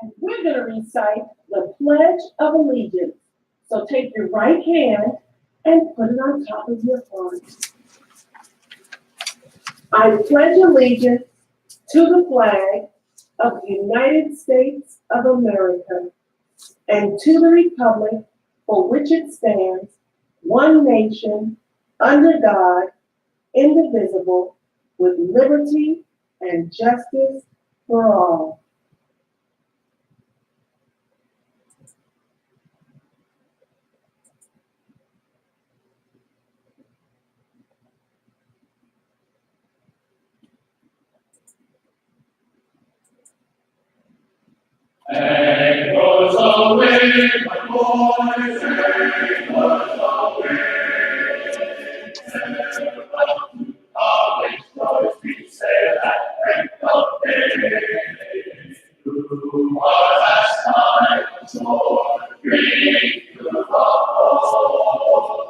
And we're going to recite the Pledge of Allegiance. So take your right hand and put it on top of your heart. I pledge allegiance to the flag of the United States of America and to the republic for which it stands, one nation, under God, indivisible, with liberty and justice for all. And goes away, my boys, and goes away. Always goes we say that break of day. Who was as time shore, green to the whole.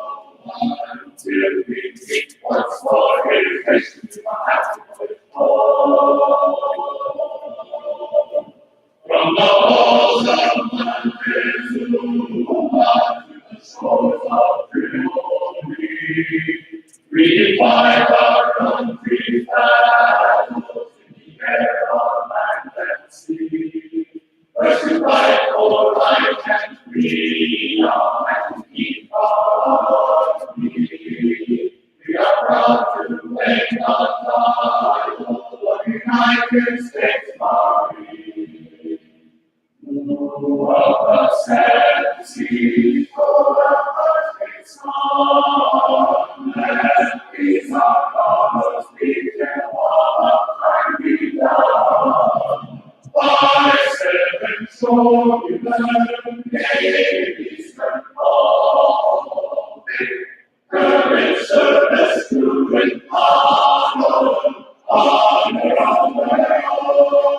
Until we meet once more, his face to my happy home. From the halls of mountains to the shores of glory, we find our country's battles in the air of land and sea. First to fight for life and freedom and to keep our free. We are proud to make the title of United States Marine. Who of the seven seas for the perfect song, and these are colors we can walk and be done. By seven shore, 11 navies and all, courage, service, doing honor, honor on their own.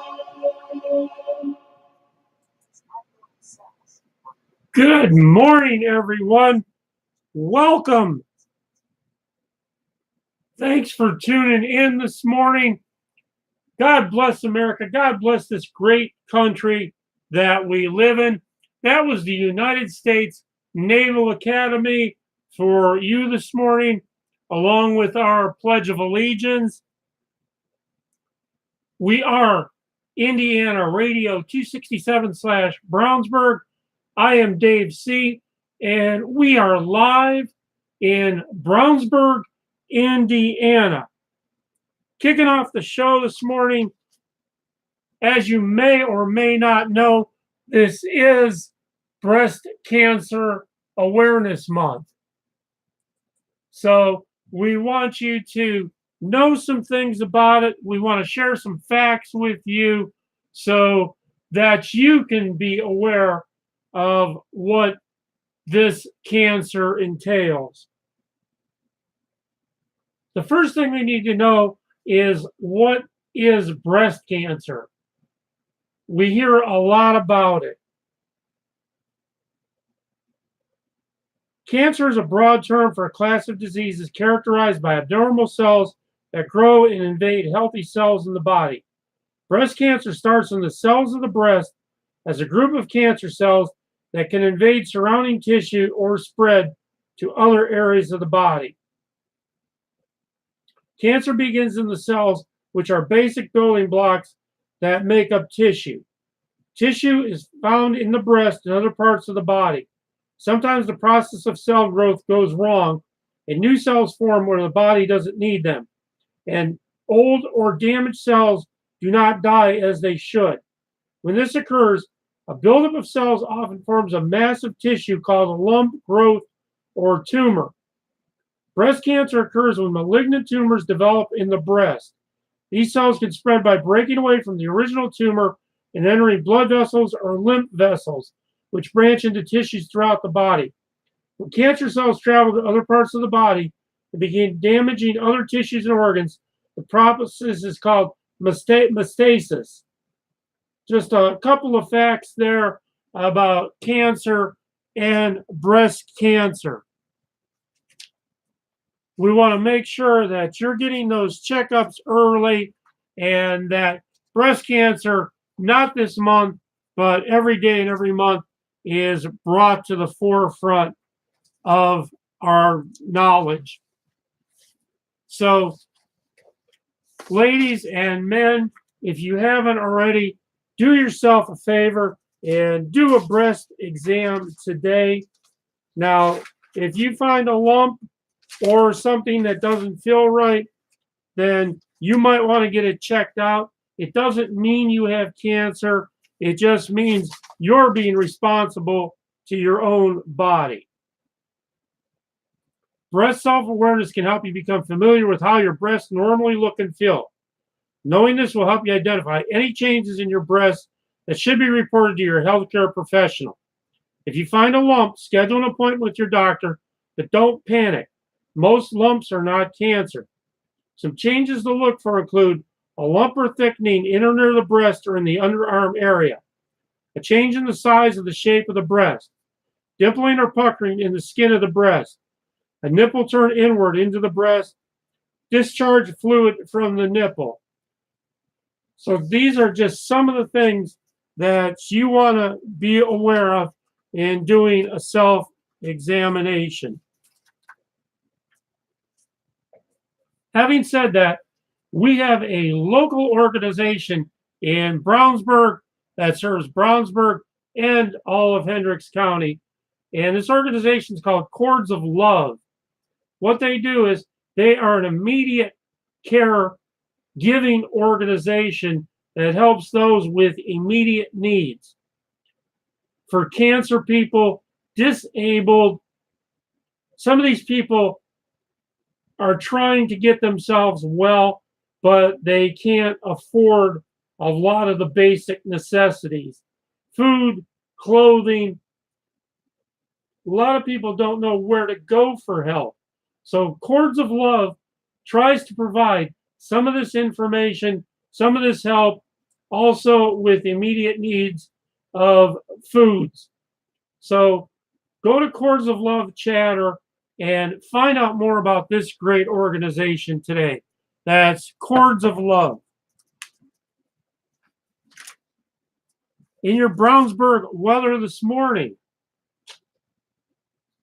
Good morning, everyone. Welcome. Thanks for tuning in this morning. God bless America. God bless this great country that we live in. That was the United States Naval Academy for you this morning, along with our Pledge of Allegiance. We are Indiana Radio 267/Brownsburg. I am Dave C., and we are live in Brownsburg, Indiana. Kicking off the show this morning, as you may or may not know, this is Breast Cancer Awareness Month. So we want you to know some things about it. We want to share some facts with you so that you can be aware of what this cancer entails. The first thing we need to know is, what is breast cancer? We hear a lot about it. Cancer is a broad term for a class of diseases characterized by abnormal cells that grow and invade healthy cells in the body. Breast cancer starts in the cells of the breast as a group of cancer cells that can invade surrounding tissue or spread to other areas of the body. Cancer begins in the cells, which are basic building blocks that make up tissue. Tissue is found in the breast and other parts of the body. Sometimes the process of cell growth goes wrong, and new cells form where the body doesn't need them. And old or damaged cells do not die as they should. When this occurs, a buildup of cells often forms a mass of tissue called a lump, growth, or tumor. Breast cancer occurs when malignant tumors develop in the breast. These cells can spread by breaking away from the original tumor and entering blood vessels or lymph vessels, which branch into tissues throughout the body. When cancer cells travel to other parts of the body and begin damaging other tissues and organs, the process is called metastasis. Just a couple of facts there about cancer and breast cancer. We want to make sure that you're getting those checkups early, and that breast cancer, not this month, but every day and every month is brought to the forefront of our knowledge. So, ladies and men, if you haven't already, do yourself a favor and do a breast exam today. Now, if you find a lump or something that doesn't feel right, then you might want to get it checked out. It doesn't mean you have cancer. It just means you're being responsible to your own body. Breast self-awareness can help you become familiar with how your breasts normally look and feel. Knowing this will help you identify any changes in your breasts that should be reported to your healthcare professional. If you find a lump, schedule an appointment with your doctor, but don't panic. Most lumps are not cancer. Some changes to look for include a lump or thickening in or near the breast or in the underarm area, a change in the size of the shape of the breast, dimpling or puckering in the skin of the breast, a nipple turn inward into the breast, discharge fluid from the nipple. So these are just some of the things that you want to be aware of in doing a self-examination. Having said that, we have a local organization in Brownsburg that serves Brownsburg and all of Hendricks County. And this organization is called Chords of Love. What they do is they are an immediate care giving organization that helps those with immediate needs. For cancer people, disabled, some of these people are trying to get themselves well, but they can't afford a lot of the basic necessities. Food, clothing. A lot of people don't know where to go for help. So Chords of Love tries to provide some of this information, some of this help, also with immediate needs of foods. So go to Chords of Love Chatter and find out more about this great organization today. That's Chords of Love. In your Brownsburg weather this morning,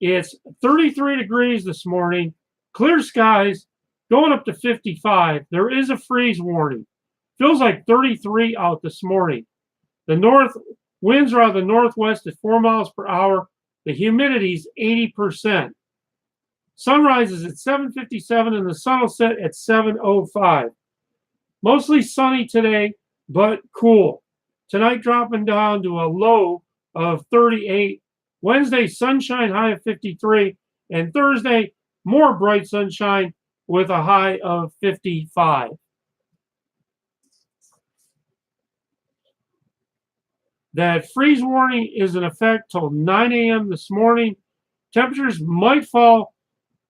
it's 33 degrees this morning, clear skies, going up to 55. There is a freeze warning. Feels like 33 out this morning. The north winds are out of the northwest at 4 miles per hour. The humidity is 80%. Sunrise is at 7:57 and the sun will set at 7:05. Mostly sunny today, but cool. Tonight dropping down to a low of 38. Wednesday, sunshine, high of 53. And Thursday, more bright sunshine with a high of 55. That freeze warning is in effect till 9 a.m. this morning. Temperatures might fall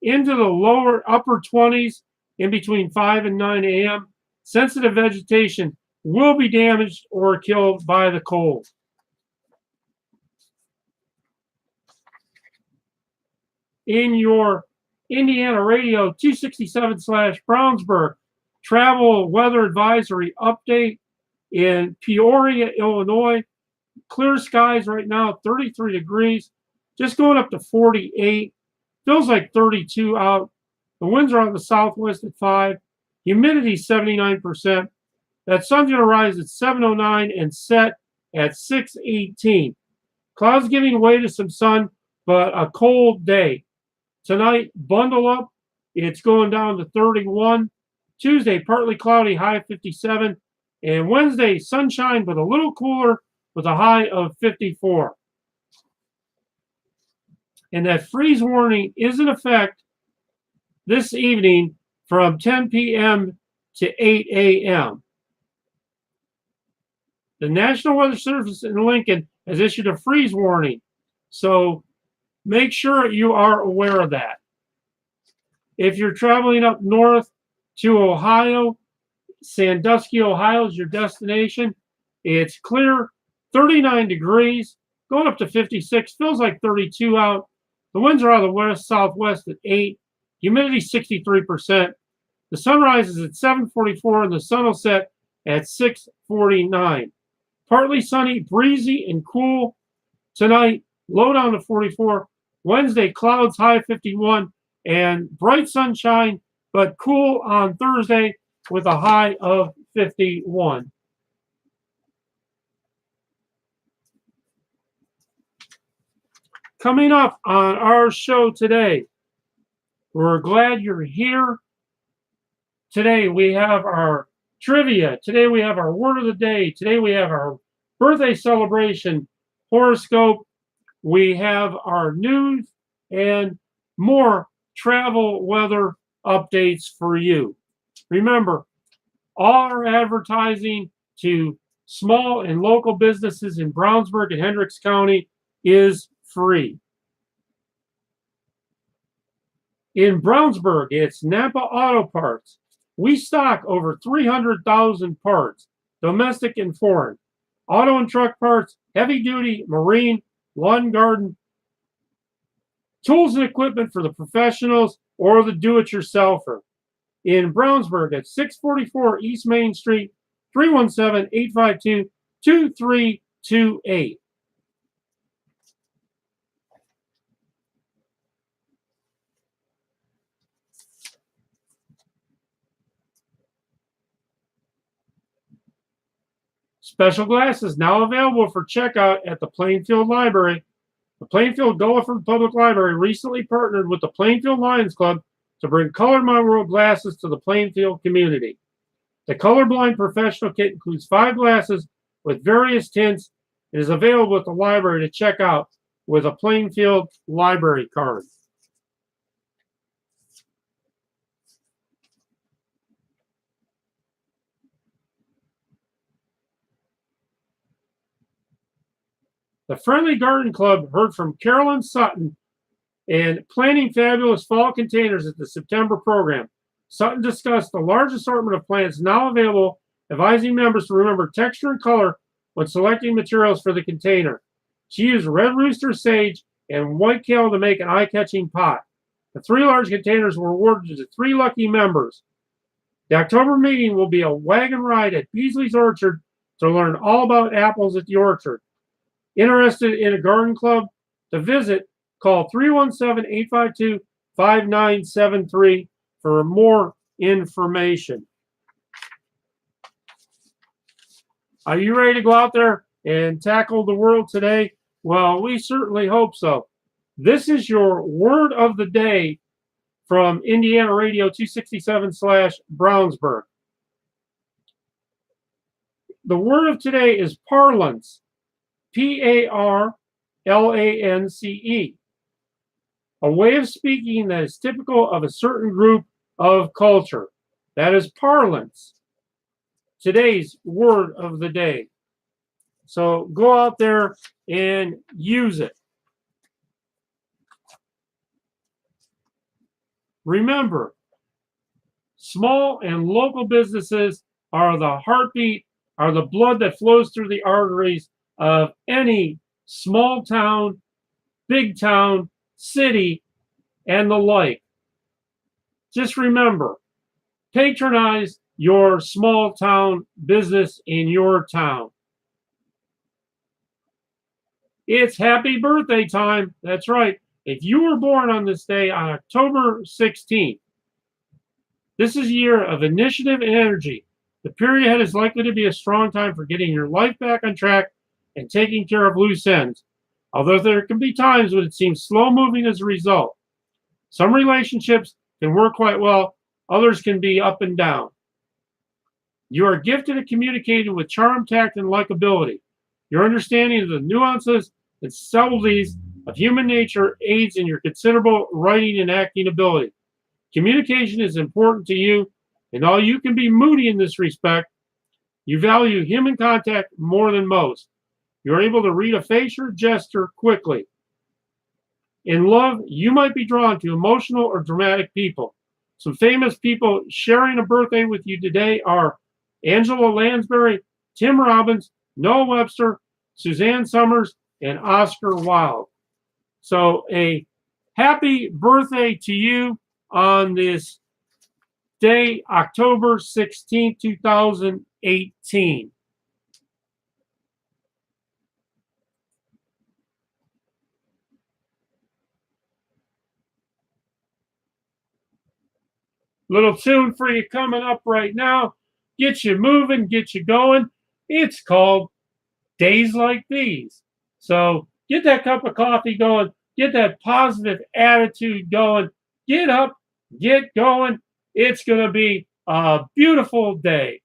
into the upper 20s in between 5 and 9 a.m. Sensitive vegetation will be damaged or killed by the cold. In your Indiana Radio 267/Brownsburg travel weather advisory update in Peoria, Illinois. Clear skies right now, 33 degrees, just going up to 48. Feels like 32 out. The winds are out of the southwest at 5. Humidity 79%. That sun's going to rise at 7:09 and set at 6:18. Clouds giving way to some sun, but a cold day. Tonight, bundle up. It's going down to 31. Tuesday, partly cloudy, high of 57. And Wednesday, sunshine, but a little cooler with a high of 54. And that freeze warning is in effect this evening from 10 p.m. to 8 a.m. The National Weather Service in Lincoln has issued a freeze warning. So make sure you are aware of that. If you're traveling up north to Ohio, Sandusky, Ohio is your destination. It's clear, 39 degrees, going up to 56. Feels like 32 out. The winds are out of the west southwest at 8. Humidity 63%. The sun rises at 7:44 and the sun will set at 6:49. Partly sunny, breezy, and cool tonight. Low down to 44. Wednesday, clouds, high 51, and bright sunshine, but cool on Thursday with a high of 51. Coming up on our show today, we're glad you're here. Today we have our trivia. Today we have our word of the day. Today we have our birthday celebration horoscope. We have our news and more travel weather updates for you. Remember, all our advertising to small and local businesses in Brownsburg and Hendricks County is free. In Brownsburg, it's Napa Auto Parts. We stock over 300,000 parts, domestic and foreign. Auto and truck parts, heavy duty, marine, lawn garden, tools and equipment for the professionals or the do-it-yourselfer. In Brownsburg at 644 East Main Street, 317-852-2328. Special glasses now available for checkout at the Plainfield Library. The Plainfield Gulliford Public Library recently partnered with the Plainfield Lions Club to bring Color My World glasses to the Plainfield community. The Colorblind Professional Kit includes 5 glasses with various tints and is available at the library to check out with a Plainfield Library card. The Friendly Garden Club heard from Carolyn Sutton and planting fabulous fall containers at the September program. Sutton discussed the large assortment of plants now available, advising members to remember texture and color when selecting materials for the container. She used red rooster sage and white kale to make an eye-catching pot. The 3 large containers were awarded to 3 lucky members. The October meeting will be a wagon ride at Beasley's Orchard to learn all about apples at the orchard. Interested in a garden club? To visit, call 317-852-5973 for more information. Are you ready to go out there and tackle the world today? Well, we certainly hope so. This is your word of the day from Indiana Radio 267/Brownsburg. The word of today is parlance. Parlance, a way of speaking that is typical of a certain group of culture. That is parlance. Today's word of the day. So go out there and use it. Remember, small and local businesses are the heartbeat, are the blood that flows through the arteries of any small town, big town, city, and the like. Just remember, patronize your small town business in your town. It's happy birthday time. That's right. If you were born on this day on October 16th, this is a year of initiative and energy. The period ahead is likely to be a strong time for getting your life back on track and taking care of loose ends, although there can be times when it seems slow moving as a result. Some relationships can work quite well, others can be up and down. You are gifted at communicating with charm, tact, and likability. Your understanding of the nuances and subtleties of human nature aids in your considerable writing and acting ability. Communication is important to you, and although you can be moody in this respect, you value human contact more than most. You're able to read a face or gesture quickly. In love, you might be drawn to emotional or dramatic people. Some famous people sharing a birthday with you today are Angela Lansbury, Tim Robbins, Noah Webster, Suzanne Summers, and Oscar Wilde. So a happy birthday to you on this day, October 16, 2018. Little tune for you coming up right now. Get you moving, get you going. It's called Days Like These. So get that cup of coffee going. Get that positive attitude going. Get up, get going. It's going to be a beautiful day.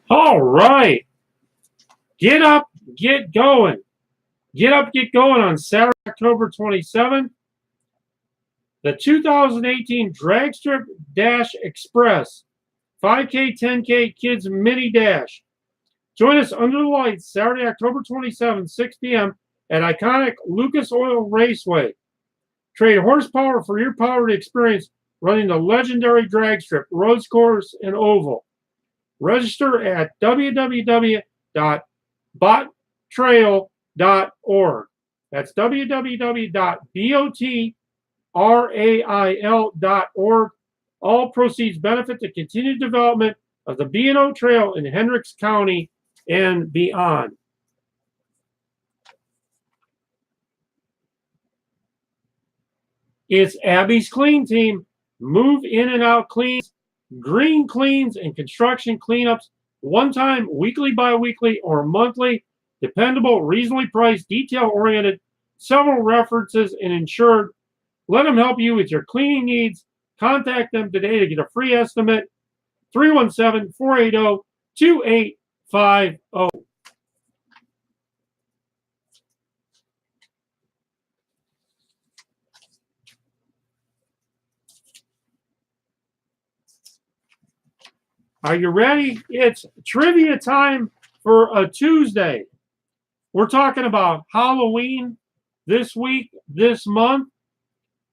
All right. Get up, get going. Get up, get going on Saturday, October 27th. The 2018 Drag Strip Dash Express 5K, 10K Kids Mini Dash. Join us under the lights Saturday, October 27th, 6 p.m. at iconic Lucas Oil Raceway. Trade horsepower for your power to experience running the legendary drag strip, road course, and oval. Register at www.bottrail.org. That's www.botrail.org. All proceeds benefit the continued development of the B&O Trail in Hendricks County and beyond. It's Abby's Clean Team. Move in and out cleans, green cleans, and construction cleanups. One time, weekly, bi-weekly, or monthly. Dependable, reasonably priced, detail-oriented, several references, and insured. Let them help you with your cleaning needs Contact them today to get a free estimate. 317-480-2850. Are you ready? It's trivia time for a Tuesday. We're talking about Halloween this week, this month.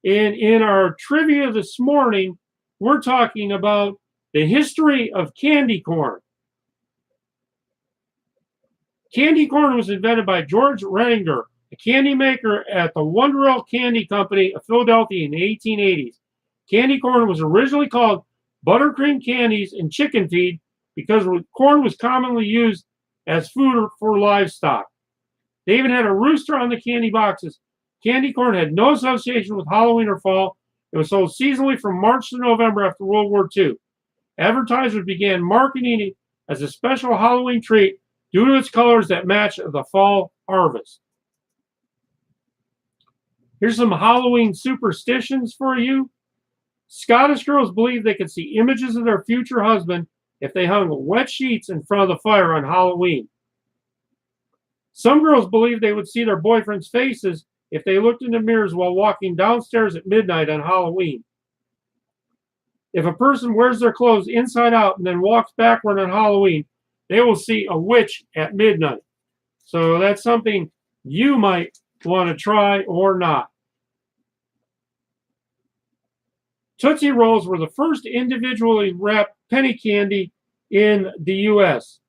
And in our trivia this morning, we're talking about the history of candy corn. Candy corn was invented by George Renninger, a candy maker at the Wondrell Candy Company of Philadelphia in the 1880s. Candy corn was originally called buttercream candies and chicken feed because corn was commonly used as food for livestock. They even had a rooster on the candy boxes. Candy corn had no association with Halloween or fall. It was sold seasonally from March to November after World War II. Advertisers began marketing it as a special Halloween treat due to its colors that match the fall harvest. Here's some Halloween superstitions for you. Scottish girls believed they could see images of their future husband if they hung wet sheets in front of the fire on Halloween. Some girls believed they would see their boyfriend's faces if they looked in the mirrors while walking downstairs at midnight on Halloween. If a person wears their clothes inside out and then walks backward on Halloween, they will see a witch at midnight. So that's something you might want to try or not. Tootsie Rolls were the first individually wrapped penny candy in the U.S.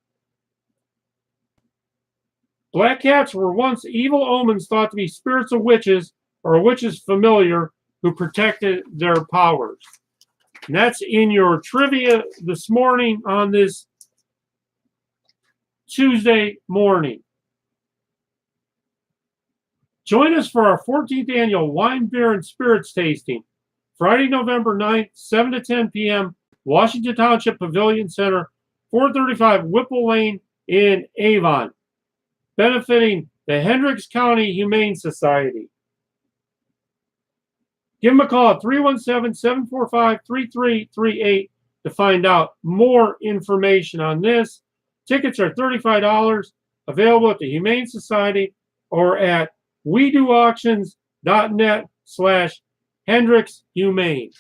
Black cats were once evil omens thought to be spirits of witches or a witch's familiar who protected their powers. And that's in your trivia this morning on this Tuesday morning. Join us for our 14th annual Wine, Beer, and Spirits tasting. Friday, November 9th, 7 to 10 p.m., Washington Township Pavilion Center, 435 Whipple Lane in Avon, benefiting the Hendricks County Humane Society. Give them a call at 317-745-3338 to find out more information on this. Tickets are $35, available at the Humane Society or at WeDoAuctions.net/Hendricks Humane.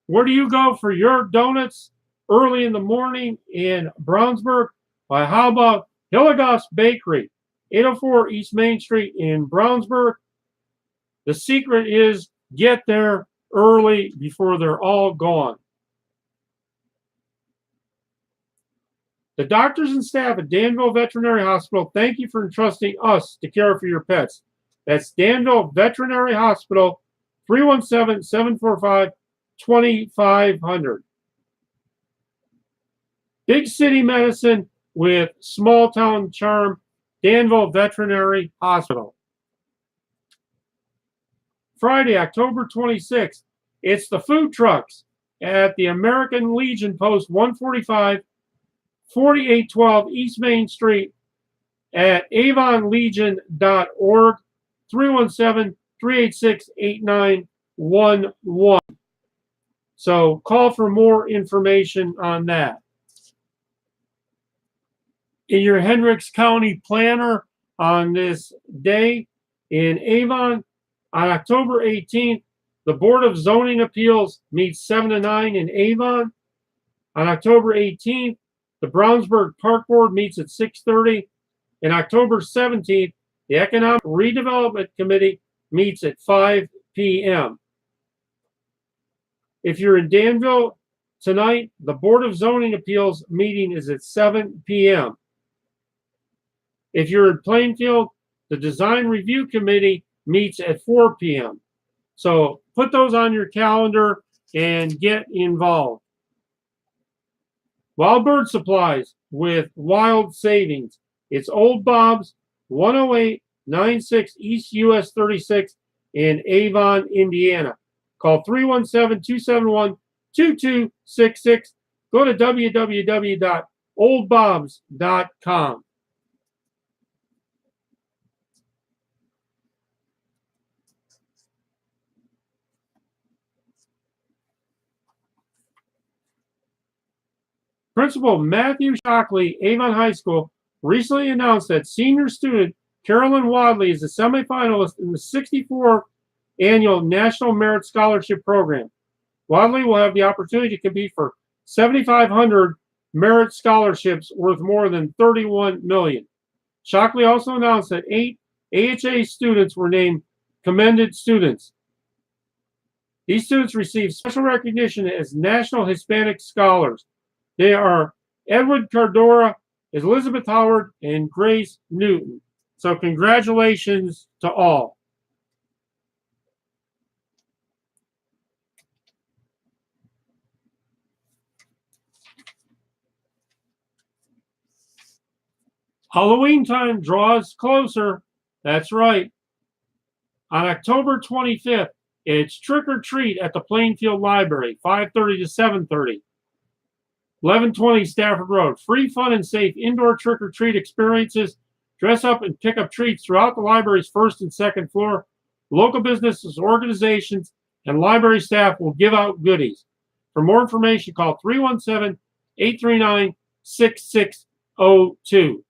Where do you go for your donuts early in the morning in Brownsburg? Why, how about Hilligoss Bakery, 804 East Main Street in Brownsburg? The secret is get there early before they're all gone. The doctors and staff at Danville Veterinary Hospital, thank you for entrusting us to care for your pets. That's Danville Veterinary Hospital, 317-745-2500. Big city medicine with small town charm, Danville Veterinary Hospital. Friday, October 26th, it's the food trucks at the American Legion Post 145, 4812 East Main Street at avonlegion.org, 317-386-8911. So call for more information on that. In your Hendricks County planner on this day in Avon, on October 18th, the Board of Zoning Appeals meets 7 to 9 in Avon. On October 18th, the Brownsburg Park Board meets at 6:30. And October 17th, the Economic Redevelopment Committee meets at 5 p.m. If you're in Danville tonight, the Board of Zoning Appeals meeting is at 7 p.m. If you're in Plainfield, the Design Review Committee meets at 4 p.m. So put those on your calendar and get involved. Wild Bird Supplies with Wild Savings. It's Old Bob's, 10896 East US 36 in Avon, Indiana. Call 317-271-2266. Go to www.oldbobs.com. Principal Matthew Shockley, Avon High School, recently announced that senior student Carolyn Wadley is a semifinalist in the 64th annual National Merit Scholarship Program. Wadley will have the opportunity to compete for 7,500 merit scholarships worth more than $31 million. Shockley also announced that 8 AHA students were named commended students. These students received special recognition as National Hispanic Scholars. They are Edward Cardora, Elizabeth Howard, and Grace Newton. So congratulations to all. Halloween time draws closer. That's right. On October 25th, it's trick or treat at the Plainfield Library, 5:30 to 7:30. 1120 Stafford Road. Free, fun, and safe indoor trick or treat experiences. Dress up and pick up treats throughout the library's first and second floor. Local businesses, organizations, and library staff will give out goodies. For more information, call 317-839-6602.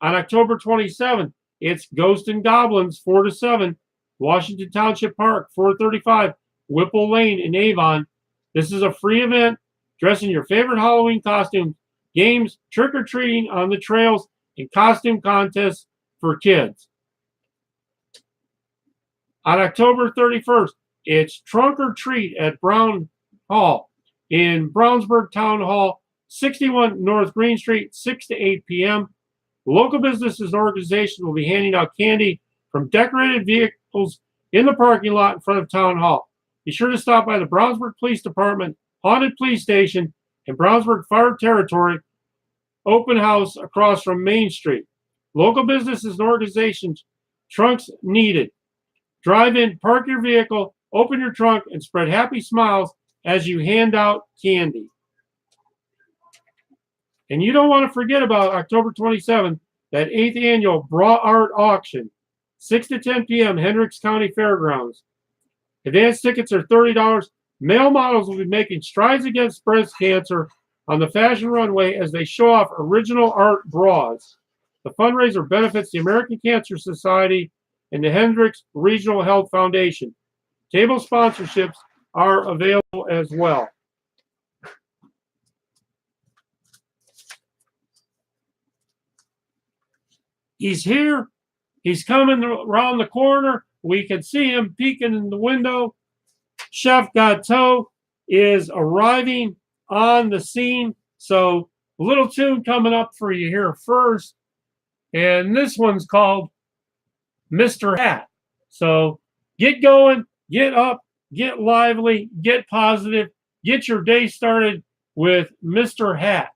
On October 27th, it's Ghosts and Goblins, 4 to 7, Washington Township Park, 435 Whipple Lane in Avon. This is a free event. Dress in your favorite Halloween costume, games, trick-or-treating on the trails, and costume contests for kids. On October 31st, it's Trunk or Treat at Brown Hall in Brownsburg Town Hall, 61 North Green Street, 6 to 8 p.m. Local businesses and organizations will be handing out candy from decorated vehicles in the parking lot in front of Town Hall. Be sure to stop by the Brownsburg Police Department, Haunted Police Station, and Brownsburg Fire Territory open house across from Main Street. Local businesses and organizations, trunks needed. Drive in, park your vehicle, open your trunk, and spread happy smiles as you hand out candy. And you don't want to forget about October 27th, that 8th annual Bra Art Auction, 6 to 10 p.m., Hendricks County Fairgrounds. Advance tickets are $30. Male models will be making strides against breast cancer on the fashion runway as they show off original art bras. The fundraiser benefits the American Cancer Society and the Hendricks Regional Health Foundation. Table sponsorships are available as well. He's here. He's coming around the corner. We can see him peeking in the window. Chef Gateau is arriving on the scene. So a little tune coming up for you here first. And this one's called Mr. Hat. So get going, get up, get lively, get positive, get your day started with Mr. Hat.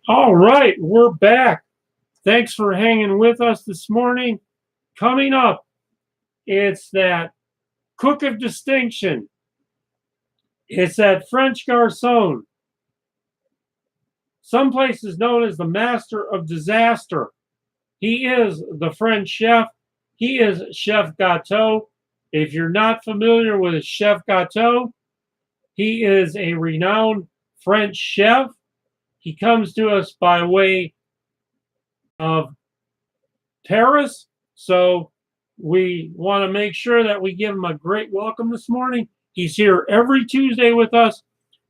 All right, we're back. Thanks for hanging with us this morning. Coming up, it's that cook of distinction. It's that French garçon. Some places known as the master of disaster. He is the French chef. He is Chef Gâteau. If you're not familiar with Chef Gâteau, he is a renowned French chef. He comes to us by way of Paris. So we want to make sure that we give him a great welcome this morning. He's here every Tuesday with us,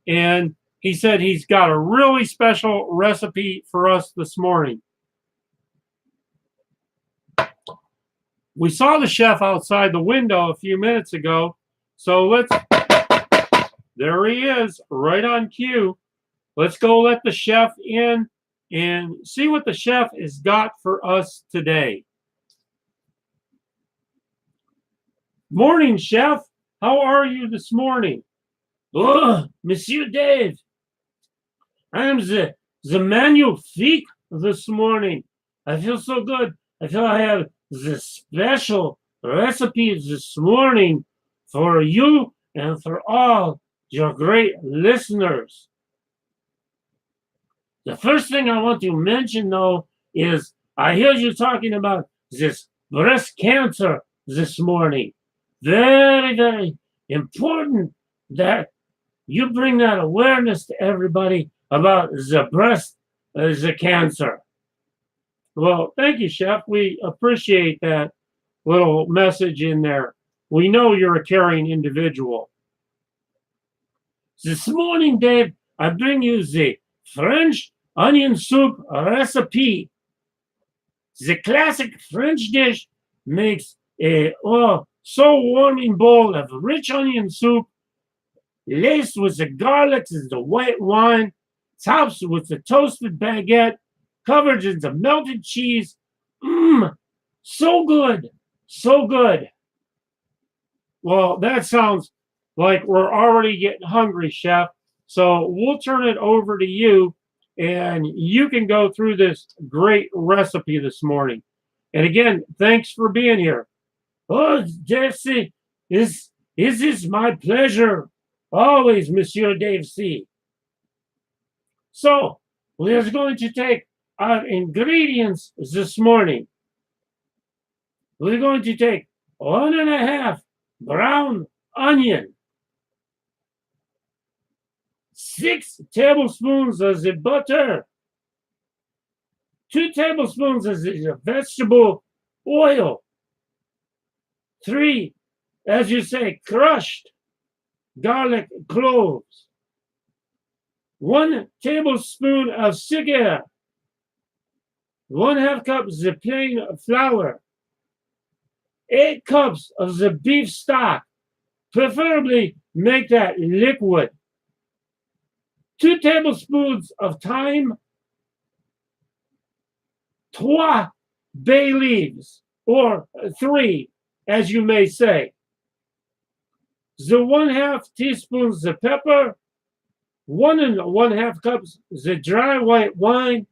and he said he's got a really special recipe for us this morning. We saw the chef outside the window a few minutes ago, so there he is, right on cue. Let's go let the chef in and see what the chef has got for us today. Morning, chef. How are you this morning? Oh, Monsieur Dave, I am the magnifique this morning. I feel so good. I feel I have the special recipe this morning for you and for all your great listeners. The first thing I want to mention, though, is I hear you talking about this breast cancer this morning. Very, very important that you bring that awareness to everybody about the breast the cancer. Well, thank you, Chef. We appreciate that little message in there. We know you're a caring individual. This morning, Dave, I bring you the French onion soup recipe. The classic French dish makes a so warming bowl of rich onion soup, laced with the garlic and the white wine, topped with the toasted baguette, covered in the melted cheese. So good, so good. Well, that sounds like we're already getting hungry, Chef. So we'll turn it over to you, and you can go through this great recipe this morning. And again, thanks for being here. Oh, Jesse, is this my pleasure? Always, Monsieur Dave C. So, we're going to take our ingredients this morning. We're going to take 1.5 brown onion, 6 tablespoons of the butter, 2 tablespoons of the vegetable oil, 3, as you say, crushed garlic cloves, 1 tablespoon of sugar, 1/2 cup of the plain flour, 8 cups of the beef stock, preferably make that liquid, 2 tablespoons of thyme, 3 bay leaves, or 3, as you may say, the 1/2 teaspoons of pepper, 1 1/2 cups the dry white wine,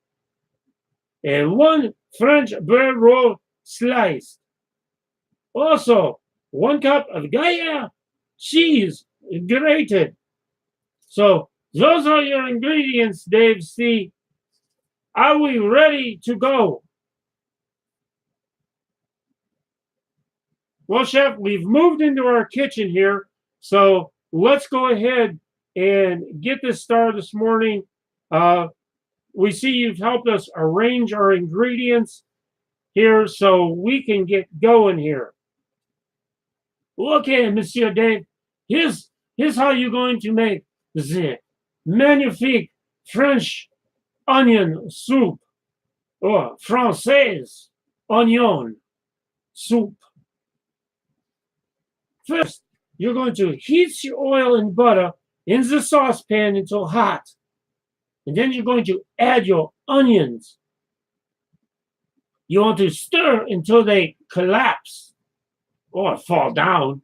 and 1 French bread roll sliced. Also, 1 cup of Gruyere cheese grated. So those are your ingredients, Dave C. Are we ready to go? Well, Chef, we've moved into our kitchen here, so let's go ahead and get this started this morning. We see you've helped us arrange our ingredients here so we can get going here. Okay, Monsieur Dave, here's how you're going to make the magnifique French onion soup or Française onion soup. First, you're going to heat your oil and butter in the saucepan until hot. And then you're going to add your onions. You want to stir until they collapse or fall down.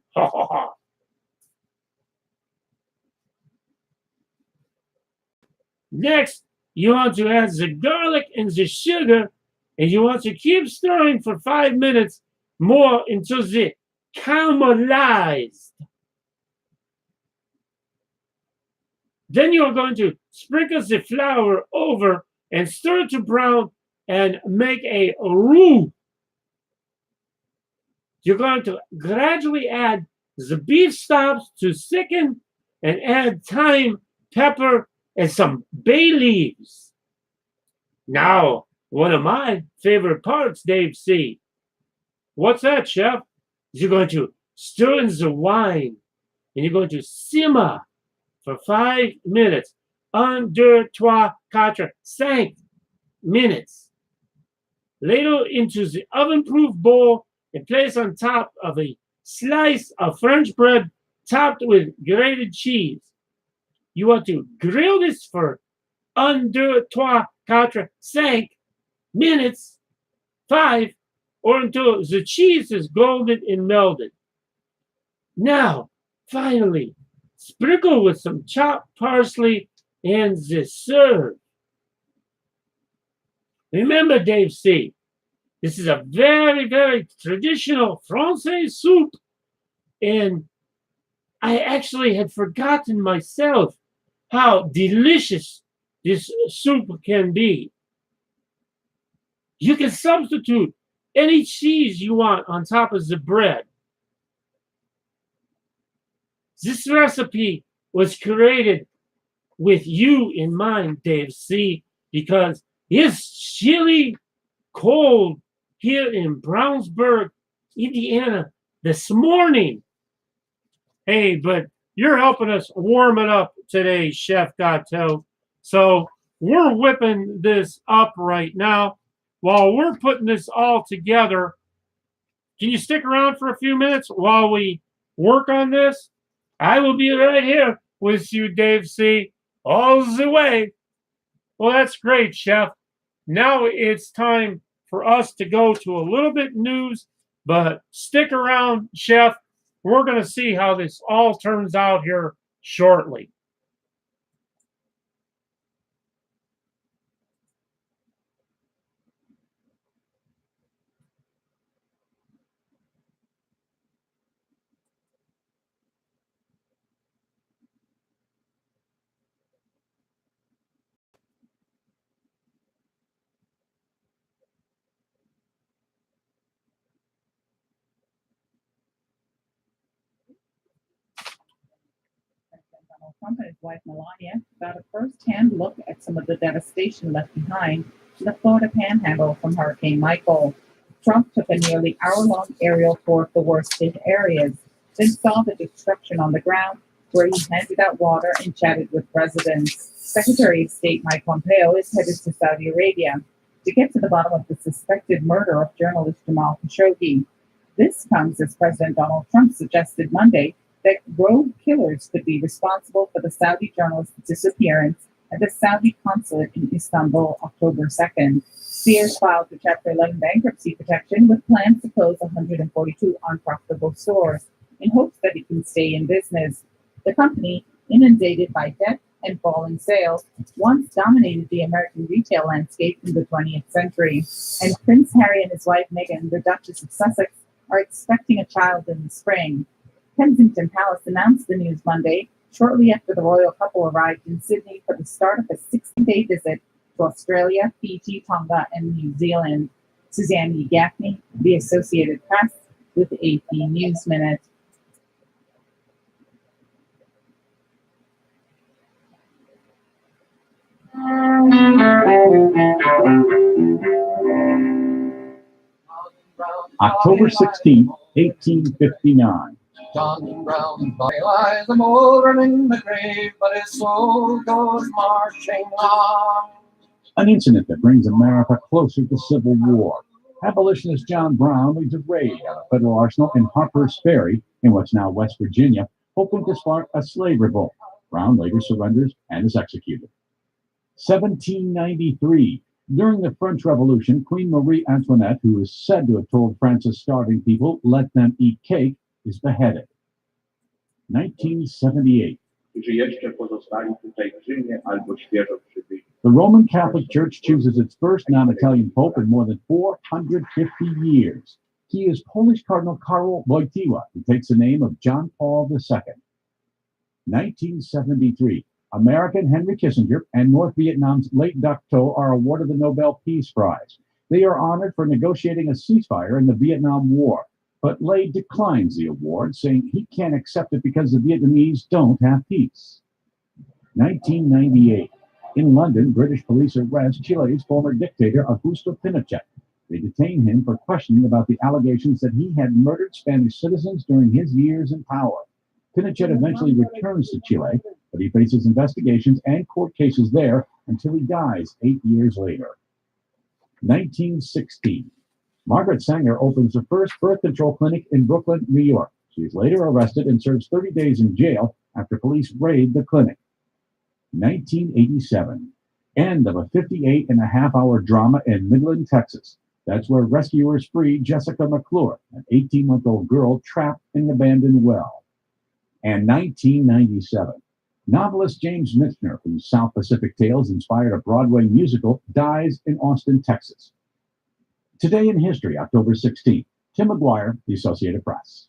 Next, you want to add the garlic and the sugar, and you want to keep stirring for 5 minutes more until they caramelized. Then you're going to sprinkle the flour over and stir to brown and make a roux. You're going to gradually add the beef stops to thicken and add thyme, pepper, and some bay leaves. Now, one of my favorite parts, Dave C. What's that, Chef? You're going to stir in the wine and you're going to simmer for 5 minutes. 1, 2, 3, 4, 5 minutes. Ladle into the oven-proof bowl and place on top of a slice of French bread topped with grated cheese. You want to grill this for 1, 2, 3, 4, 5 minutes, 5, or until the cheese is golden and melted. Now, finally, sprinkle with some chopped parsley and the serve. Remember, Dave C., this is a very, very traditional Francais soup, and I actually had forgotten myself how delicious this soup can be. You can substitute any cheese you want on top of the bread. This recipe was created with you in mind, Dave C., because it's chilly cold here in Brownsburg, Indiana this morning. Hey, but you're helping us warm it up today, Chef Gateau. So we're whipping this up right now. While we're putting this all together, can you stick around for a few minutes while we work on this? I will be right here with you, Dave C., all the way. Well, that's great, Chef. Now it's time for us to go to a little bit news, but stick around, Chef. We're going to see how this all turns out here shortly. Donald Trump and his wife Melania got a first-hand look at some of the devastation left behind in the Florida Panhandle from Hurricane Michael. Trump took a nearly hour-long aerial tour of the worst-hit areas, then saw the destruction on the ground, where he handed out water and chatted with residents. Secretary of State Mike Pompeo is headed to Saudi Arabia to get to the bottom of the suspected murder of journalist Jamal Khashoggi. This comes as President Donald Trump suggested Monday that rogue killers could be responsible for the Saudi journalist's disappearance at the Saudi consulate in Istanbul October 2nd. Sears filed for Chapter 11 bankruptcy protection with plans to close 142 unprofitable stores in hopes that it can stay in business. The company, inundated by debt and falling sales, once dominated the American retail landscape in the 20th century. And Prince Harry and his wife Meghan, the Duchess of Sussex, are expecting a child in the spring. Kensington Palace announced the news Monday, shortly after the royal couple arrived in Sydney for the start of a 60-day visit to Australia, Fiji, Tonga, and New Zealand. Suzanne E. Gaffney, The Associated Press, with AP News Minute. October 16, 1859. John Brown's body lies a mouldering in the grave, but his soul goes marching on. An incident that brings America closer to civil war. Abolitionist John Brown leads a raid on a federal arsenal in Harper's Ferry, in what's now West Virginia, hoping to spark a slave revolt. Brown later surrenders and is executed. 1793. During the French Revolution, Queen Marie Antoinette, who is said to have told France's starving people, "Let them eat cake," is beheaded. 1978. Czy jeszcze pozostali tutaj czynie albo świeżo przybyli. The Roman Catholic Church chooses its first non-Italian pope in more than 450 years. He is Polish Cardinal Karol Wojtyła, who takes the name of John Paul II. 1973. American Henry Kissinger and North Vietnam's late Duc Tho are awarded the Nobel Peace Prize. They are honored for negotiating a ceasefire in the Vietnam War, but Lay declines the award, saying he can't accept it because the Vietnamese don't have peace. 1998. In London, British police arrest Chile's former dictator Augusto Pinochet. They detain him for questioning about the allegations that he had murdered Spanish citizens during his years in power. Pinochet eventually returns to Chile, but he faces investigations and court cases there until he dies 8 years later. 1916. Margaret Sanger opens the first birth control clinic in Brooklyn, New York. She is later arrested and serves 30 days in jail after police raid the clinic. 1987. End of a 58-and-a-half-hour drama in Midland, Texas. That's where rescuers freed Jessica McClure, an 18-month-old girl trapped in an abandoned well. And 1997. Novelist James Michener, whose South Pacific Tales inspired a Broadway musical, dies in Austin, Texas. Today in history, October 16th. Tim McGuire, The Associated Press.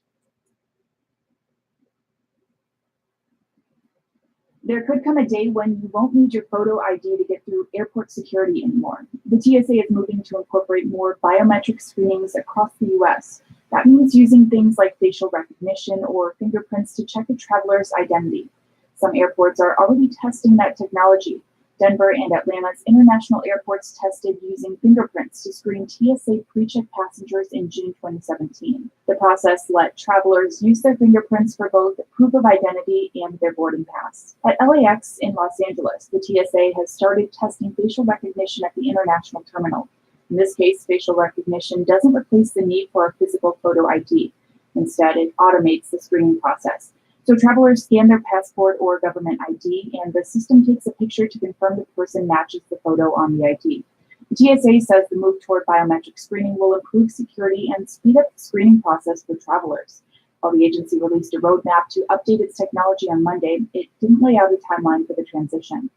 There could come a day when you won't need your photo ID to get through airport security anymore. The TSA is moving to incorporate more biometric screenings across the U.S. That means using things like facial recognition or fingerprints to check a traveler's identity. Some airports are already testing that technology. Denver and Atlanta's international airports tested using fingerprints to screen TSA pre-check passengers in June 2017. The process let travelers use their fingerprints for both proof of identity and their boarding pass. At LAX in Los Angeles, the TSA has started testing facial recognition at the international terminal. In this case, facial recognition doesn't replace the need for a physical photo ID. Instead, it automates the screening process. So travelers scan their passport or government ID, and the system takes a picture to confirm the person matches the photo on the ID. The TSA says the move toward biometric screening will improve security and speed up the screening process for travelers. While the agency released a roadmap to update its technology on Monday, it didn't lay out a timeline for the transition.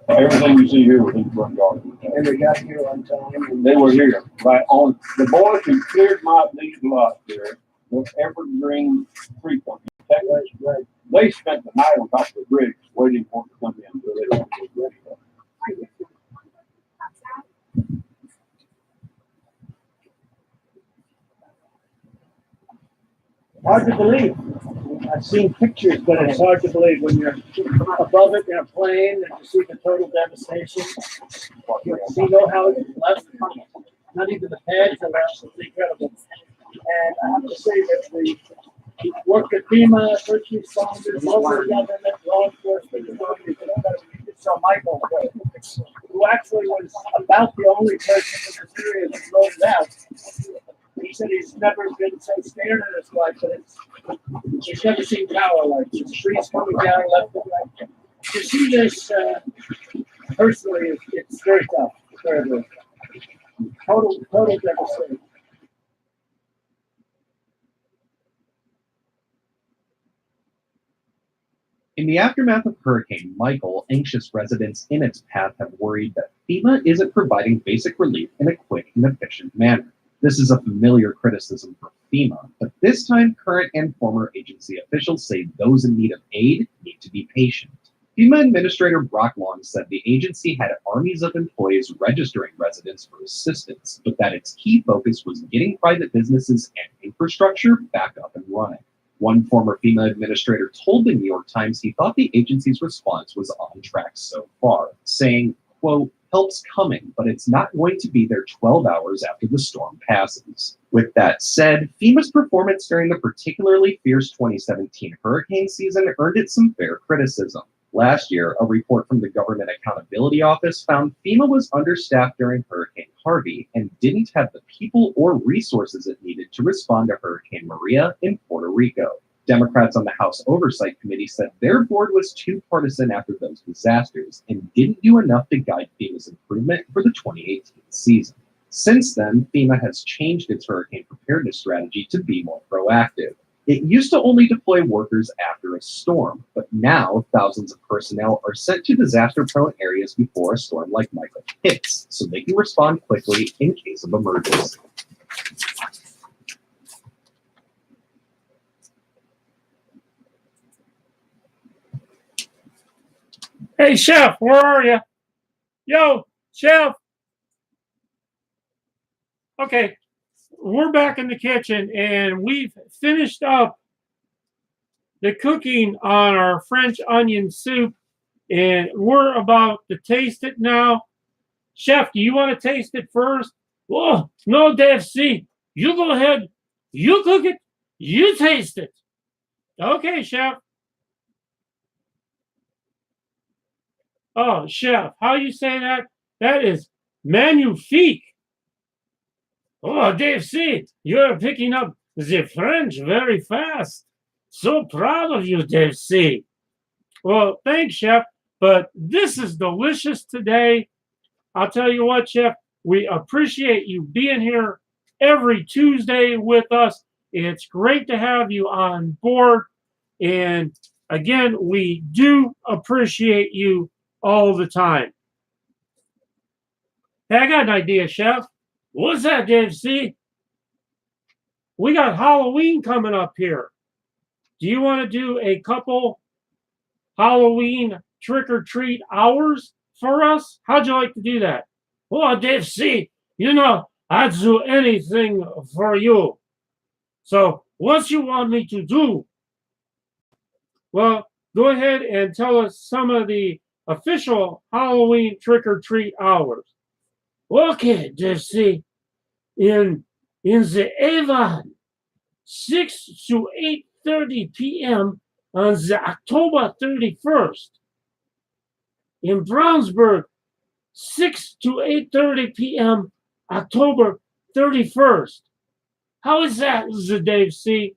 Everything you see here was in the front yard. And they got here on time. And They were here, right on, the boys who cleared these lots there was Evergreen Tree Company. right. They spent the night on top of the bridge waiting for it to come in until they were ready. Hard to believe. I've seen pictures, but it's hard to believe when you're above it in a plane and you see the total devastation. You see no houses left, not even the pads are left. It's incredible. And I have to say that the work at FEMA, first responders, local government, law enforcement, you saw Michael, who actually was about the only person in this area that wrote it out. He said he's never been so scared in his life, but he's never seen power like this. Trees coming down left and right. You see this personally, it's very tough. Very. Total devastation. In the aftermath of Hurricane Michael, anxious residents in its path have worried that FEMA isn't providing basic relief in a quick and efficient manner. This is a familiar criticism for FEMA, but this time current and former agency officials say those in need of aid need to be patient. FEMA Administrator Brock Long said the agency had armies of employees registering residents for assistance, but that its key focus was getting private businesses and infrastructure back up and running. One former FEMA administrator told the New York Times he thought the agency's response was on track so far, saying, quote, "Help's coming, but it's not going to be there 12 hours after the storm passes." With that said, FEMA's performance during the particularly fierce 2017 hurricane season earned it some fair criticism. Last year, a report from the Government Accountability Office found FEMA was understaffed during Hurricane Harvey and didn't have the people or resources it needed to respond to Hurricane Maria in Puerto Rico. Democrats on the House Oversight Committee said their board was too partisan after those disasters and didn't do enough to guide FEMA's improvement for the 2018 season. Since then, FEMA has changed its hurricane preparedness strategy to be more proactive. It used to only deploy workers after a storm, but now thousands of personnel are sent to disaster-prone areas before a storm like Michael hits, so they can respond quickly in case of emergency. Hey, Chef, where are you? Yo, Chef. Okay, we're back in the kitchen, and we've finished up the cooking on our French onion soup, and we're about to taste it now. Chef, do you want to taste it first? Oh, no, Dave, see, you go ahead, you cook it, you taste it. Okay, Chef. Oh, Chef, how you say that? That is magnifique. Oh, Dave, see, you're picking up the French very fast. So proud of you, Dave C. Well, thanks, Chef, but this is delicious today. I'll tell you what, Chef, we appreciate you being here every Tuesday with us. It's great to have you on board. And again, we do appreciate you all the time. Hey, I got an idea, Chef. What's that, Dave C? We got Halloween coming up here. Do you want to do a couple Halloween trick-or-treat hours for us? How'd you like to do that? Oh, Dave C, you know, I'd do anything for you. So what you want me to do? Well, go ahead and tell us some of the official Halloween trick-or-treat hours. Okay, Dave C, in the Avon, 6 to 8:30 p.m. on the October 31st. In Brownsburg, 6 to 8:30 p.m. October 31st. How is that, Dave C?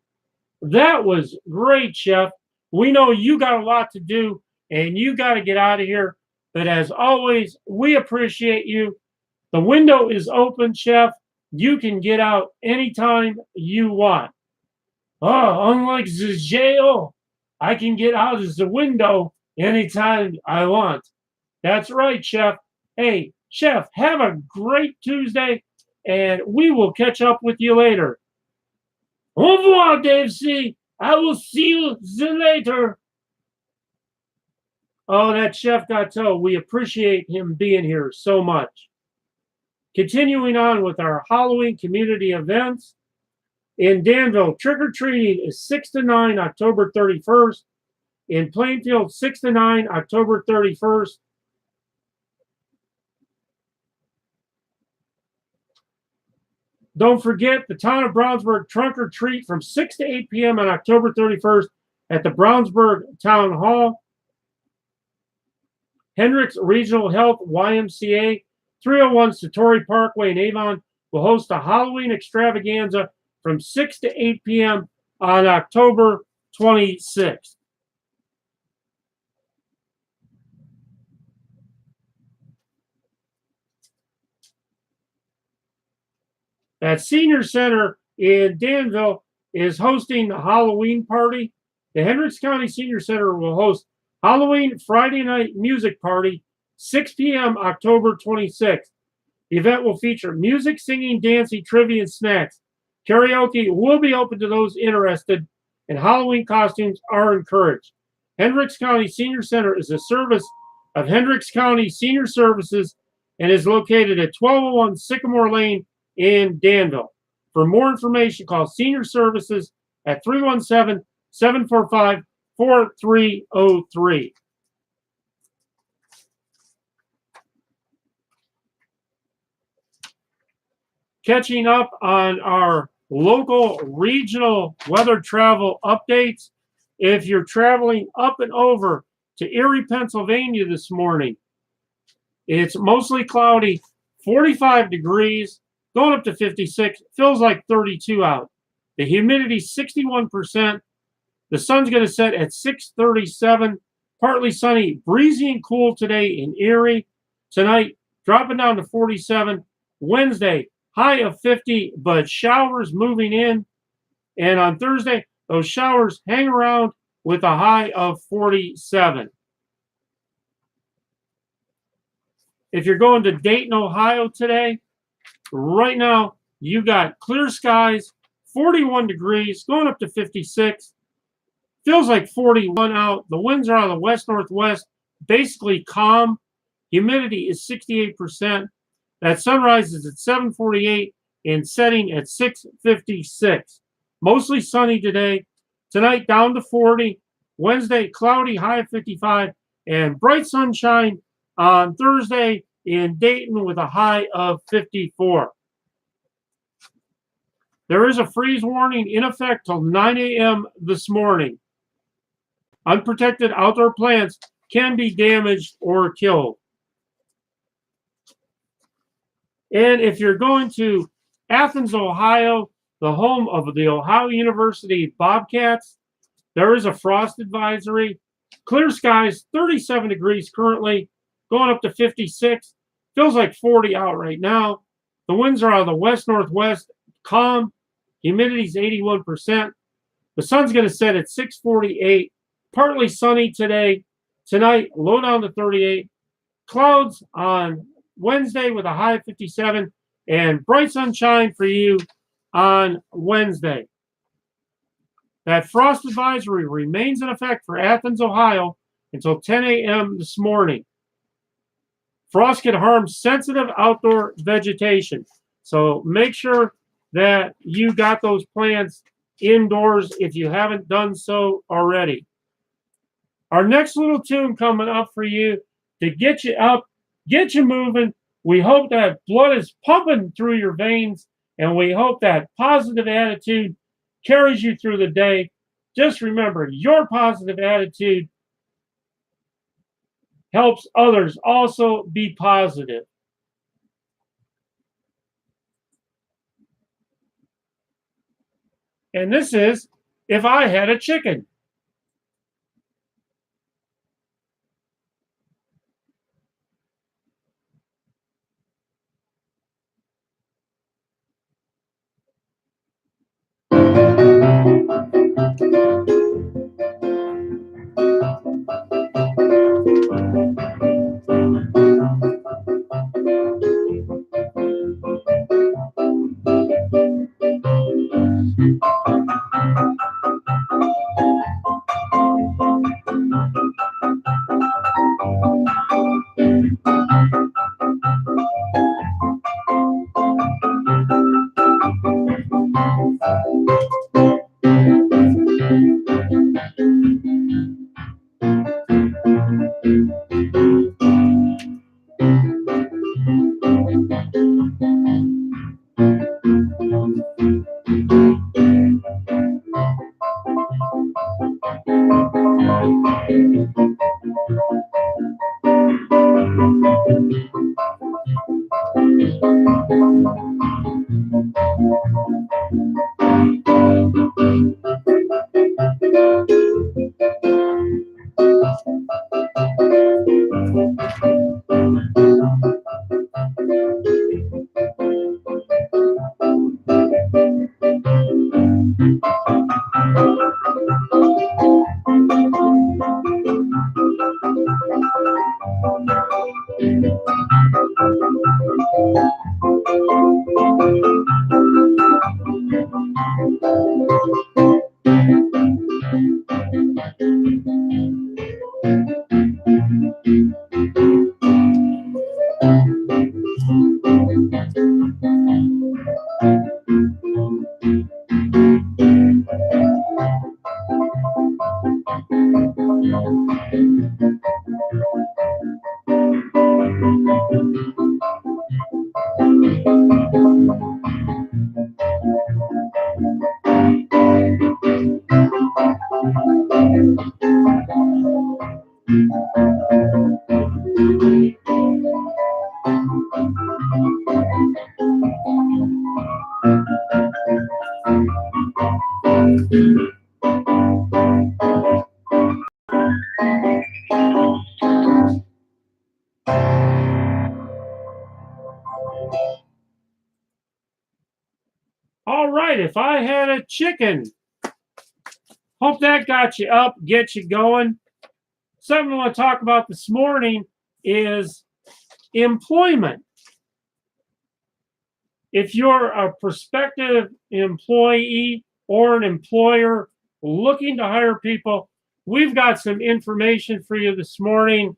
That was great, Chef. We know you got a lot to do and you got to get out of here. But as always, we appreciate you. The window is open, Chef. You can get out anytime you want. Oh, unlike the jail, I can get out of the window anytime I want. That's right, Chef. Hey, Chef, have a great Tuesday, and we will catch up with you later. Au revoir, Dave C. I will see you later. Oh, that Chef Gateau, we appreciate him being here so much. Continuing on with our Halloween community events. In Danville, trick-or-treating is 6 to 9, October 31st. In Plainfield, 6 to 9, October 31st. Don't forget the town of Brownsburg trunk or treat from 6 to 8 p.m. on October 31st at the Brownsburg Town Hall. Hendricks Regional Health YMCA, 301 Satori Parkway in Avon, will host a Halloween extravaganza from 6 to 8 p.m. on October 26th. That senior center in Danville is hosting a Halloween party. The Hendricks County Senior Center will host Halloween Friday night music party, 6 p.m. October 26th. The event will feature music, singing, dancing, trivia, and snacks. Karaoke will be open to those interested, and Halloween costumes are encouraged. Hendricks County Senior Center is a service of Hendricks County Senior Services and is located at 1201 Sycamore Lane in Danville. For more information, call Senior Services at 317-745-4303. Catching up on our local regional weather travel updates. If you're traveling up and over to Erie, Pennsylvania this morning, it's mostly cloudy, 45 degrees, going up to 56, feels like 32 out. The humidity 61%. The sun's going to set at 6:37, partly sunny, breezy and cool today in Erie. Tonight, dropping down to 47. Wednesday, high of 50, but showers moving in. And on Thursday, those showers hang around with a high of 47. If you're going to Dayton, Ohio today, right now, you got clear skies, 41 degrees, going up to 56. Feels like 41 out. The winds are out of the west-northwest, basically calm. Humidity is 68%. That sunrise is at 7:48 and setting at 6:56. Mostly sunny today. Tonight down to 40. Wednesday cloudy, high of 55, and bright sunshine on Thursday in Dayton with a high of 54. There is a freeze warning in effect till 9 a.m. this morning. Unprotected outdoor plants can be damaged or killed. And if you're going to Athens, Ohio, the home of the Ohio University Bobcats, there is a frost advisory. Clear skies, 37 degrees currently, going up to 56. Feels like 40 out right now. The winds are out of the west-northwest, calm. Humidity is 81%. The sun's going to set at 6:48. Partly sunny today. Tonight, low down to 38. Clouds on Wednesday with a high of 57. And bright sunshine for you on Wednesday. That frost advisory remains in effect for Athens, Ohio until 10 a.m. this morning. Frost can harm sensitive outdoor vegetation. So make sure that you got those plants indoors if you haven't done so already. Our next little tune coming up for you to get you up, get you moving. We hope that blood is pumping through your veins, and we hope that positive attitude carries you through the day. Just remember, your positive attitude helps others also be positive. And this is If I Had a Chicken. All right, if I had a chicken, hope that got you up, get you going. Something I want to talk about this morning is employment. If you're a prospective employee or an employer looking to hire people, we've got some information for you this morning,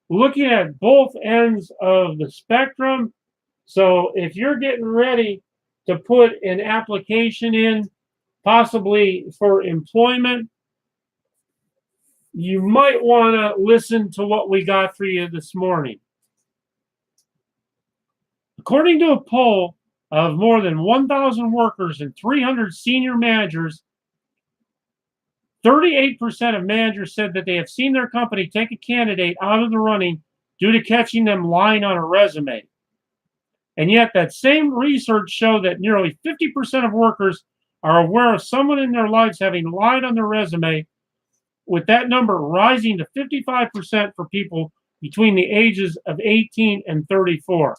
looking at both ends of the spectrum. So if you're getting ready to put an application in, possibly for employment, you might want to listen to what we got for you this morning. According to a poll of more than 1,000 workers and 300 senior managers, 38% of managers said that they have seen their company take a candidate out of the running due to catching them lying on a resume. And yet that same research showed that nearly 50% of workers are aware of someone in their lives having lied on their resume, with that number rising to 55% for people between the ages of 18 and 34.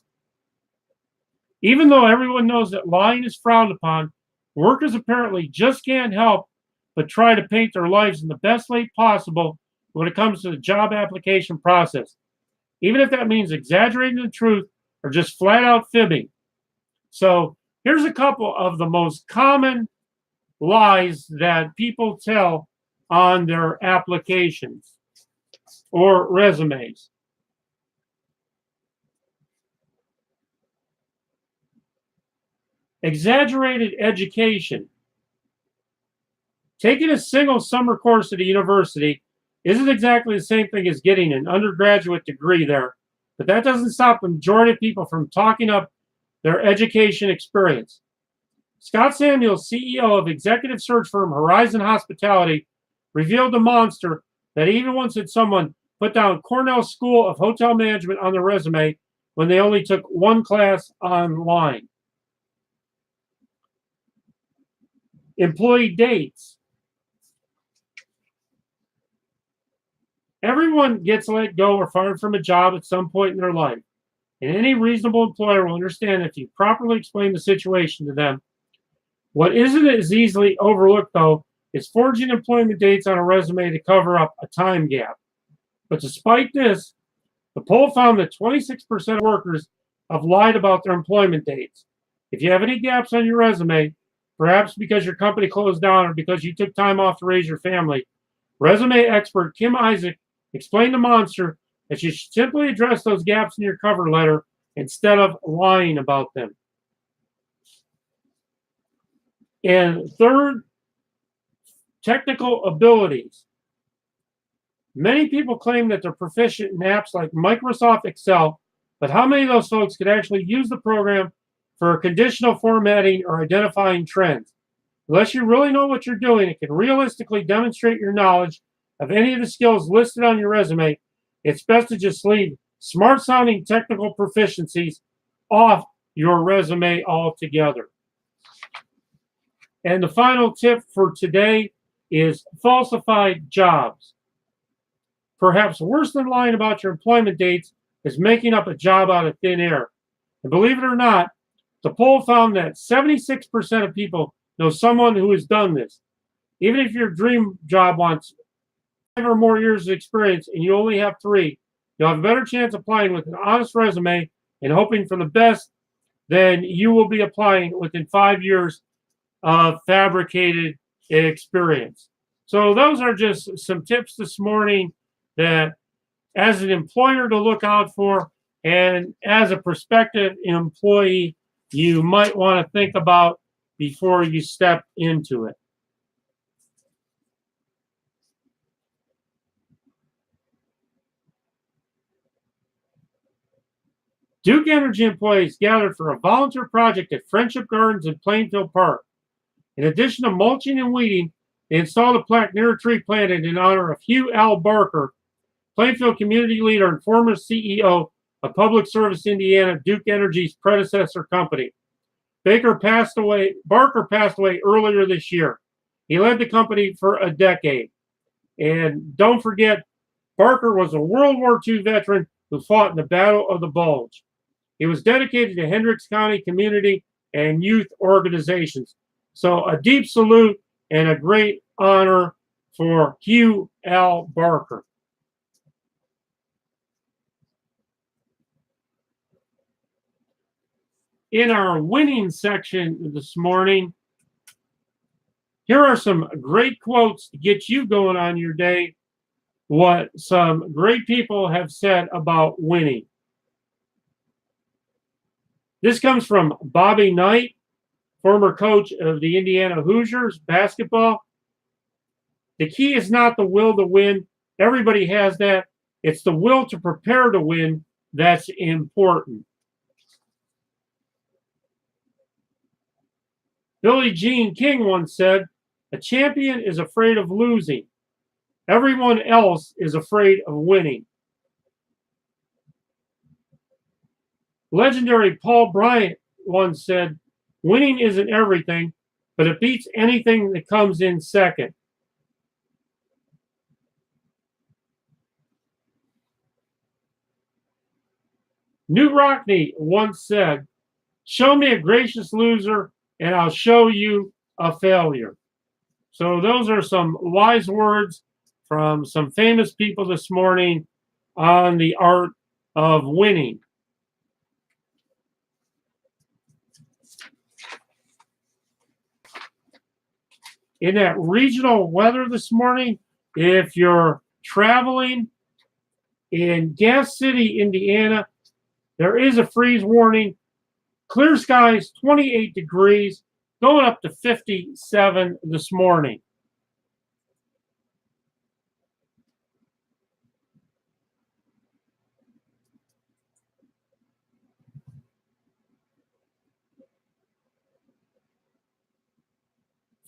Even though everyone knows that lying is frowned upon, workers apparently just can't help but try to paint their lives in the best light possible when it comes to the job application process, even if that means exaggerating the truth or just flat out fibbing. So here's a couple of the most common lies that people tell on their applications or resumes. Exaggerated education. Taking a single summer course at a university isn't exactly the same thing as getting an undergraduate degree there, but that doesn't stop the majority of people from talking up their education experience. Scott Samuels, CEO of executive search firm Horizon Hospitality, revealed to Monster that he even once had someone put down Cornell School of Hotel Management on their resume when they only took one class online. Employee dates. Everyone gets let go or fired from a job at some point in their life, and any reasonable employer will understand if you properly explain the situation to them. What isn't as easily overlooked, though, is forging employment dates on a resume to cover up a time gap. But despite this, the poll found that 26% of workers have lied about their employment dates. If you have any gaps on your resume, perhaps because your company closed down or because you took time off to raise your family, resume expert Kim Isaac explained to Monster that you should simply address those gaps in your cover letter instead of lying about them. And third, technical abilities. Many people claim that they're proficient in apps like Microsoft Excel, but how many of those folks could actually use the program for conditional formatting or identifying trends? Unless you really know what you're doing and can realistically demonstrate your knowledge of any of the skills listed on your resume, it's best to just leave smart-sounding technical proficiencies off your resume altogether. And the final tip for today is falsified jobs. Perhaps worse than lying about your employment dates is making up a job out of thin air. And believe it or not, the poll found that 76% of people know someone who has done this. Even if your dream job wants 5 or more years of experience and you only have 3, you'll have a better chance applying with an honest resume and hoping for the best than you will be applying within 5 years of fabricated experience. So those are just some tips this morning that as an employer to look out for, and as a prospective employee, you might want to think about before you step into it. Duke Energy employees gathered for a volunteer project at Friendship Gardens in Plainfield Park. In addition to mulching and weeding, They installed a plaque near a tree planted in honor of Hugh L. Barker, Plainfield community leader and former CEO of Public Service Indiana, Duke Energy's predecessor company. Barker passed away earlier this year. He led the company for a decade. And don't forget, Barker was a World War II veteran who fought in the Battle of the Bulge. He was dedicated to Hendricks County community and youth organizations. So a deep salute and a great honor for Hugh L. Barker. In our winning section this morning, here are some great quotes to get you going on your day, what some great people have said about winning. This comes from Bobby Knight, former coach of the Indiana Hoosiers basketball. The key is not the will to win. Everybody has that. It's the will to prepare to win that's important. Billie Jean King once said, "A champion is afraid of losing. Everyone else is afraid of winning." Legendary Paul Bryant once said, "Winning isn't everything, but it beats anything that comes in second." Knute Rockne once said, "Show me a gracious loser, and I'll show you a failure." So those are some wise words from some famous people this morning on the art of winning. In that regional weather this morning, if you're traveling in Gas City, Indiana, there is a freeze warning. Clear skies, 28 degrees, going up to 57 this morning.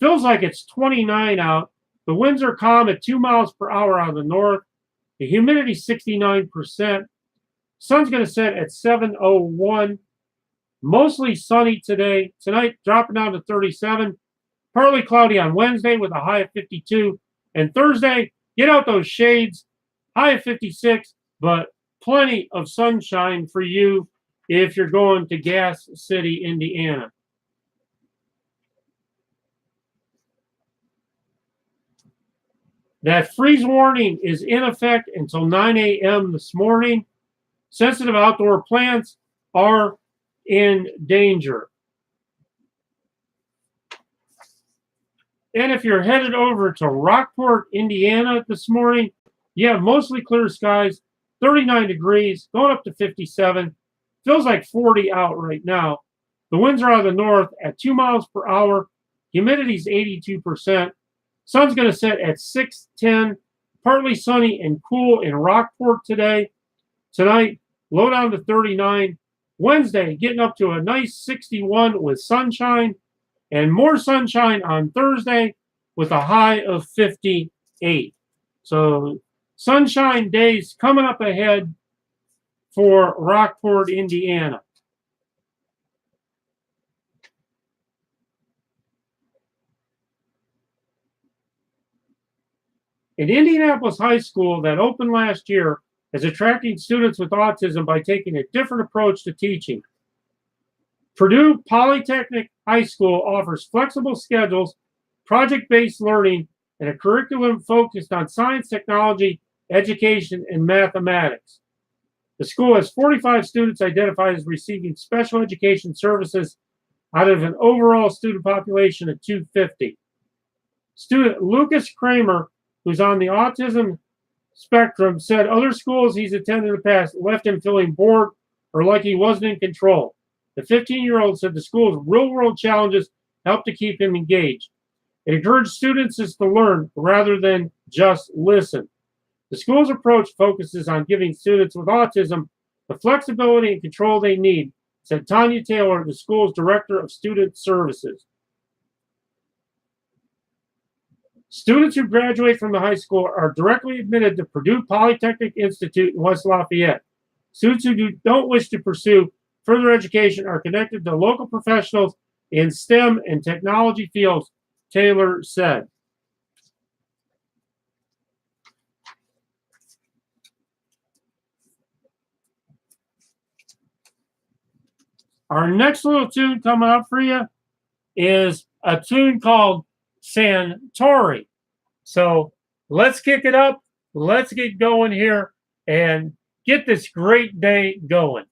Feels like it's 29 out. The winds are calm at 2 miles per hour out of the north. The humidity 69%. Sun's going to set at 7:01. Mostly sunny today. Tonight dropping down to 37. Partly cloudy on Wednesday with a high of 52. And Thursday, get out those shades. High of 56, but plenty of sunshine for you if you're going to Gas City, Indiana. That freeze warning is in effect until 9 a.m. this morning. Sensitive outdoor plants are in danger. And if you're headed over to Rockport, Indiana this morning, you have mostly clear skies, 39 degrees, going up to 57. Feels like 40 out right now. The winds are out of the north at 2 miles per hour. Humidity is 82%. Sun's going to set at 6:10. Partly sunny and cool in Rockport today. Tonight, low down to 39. Wednesday, getting up to a nice 61 with sunshine. And more sunshine on Thursday with a high of 58. So sunshine days coming up ahead for Rockport, Indiana. In Indianapolis High School that opened last year is attracting students with autism by taking a different approach to teaching. Purdue Polytechnic High School offers flexible schedules, project-based learning, and a curriculum focused on science, technology, education, and mathematics. The school has 45 students identified as receiving special education services out of an overall student population of 250. Student Lucas Kramer, who's on the autism spectrum, said other schools he's attended in the past left him feeling bored or like he wasn't in control. The 15-year-old said the school's real-world challenges helped to keep him engaged. It encouraged students to learn rather than just listen. The school's approach focuses on giving students with autism the flexibility and control they need, said Tanya Taylor, the school's director of student services. Students who graduate from the high school are directly admitted to Purdue Polytechnic Institute in West Lafayette. Students who don't wish to pursue further education are connected to local professionals in STEM and technology fields, Taylor said. Our next little tune coming up for you is a tune called Santori. So let's kick it up. Let's get going here and get this great day going.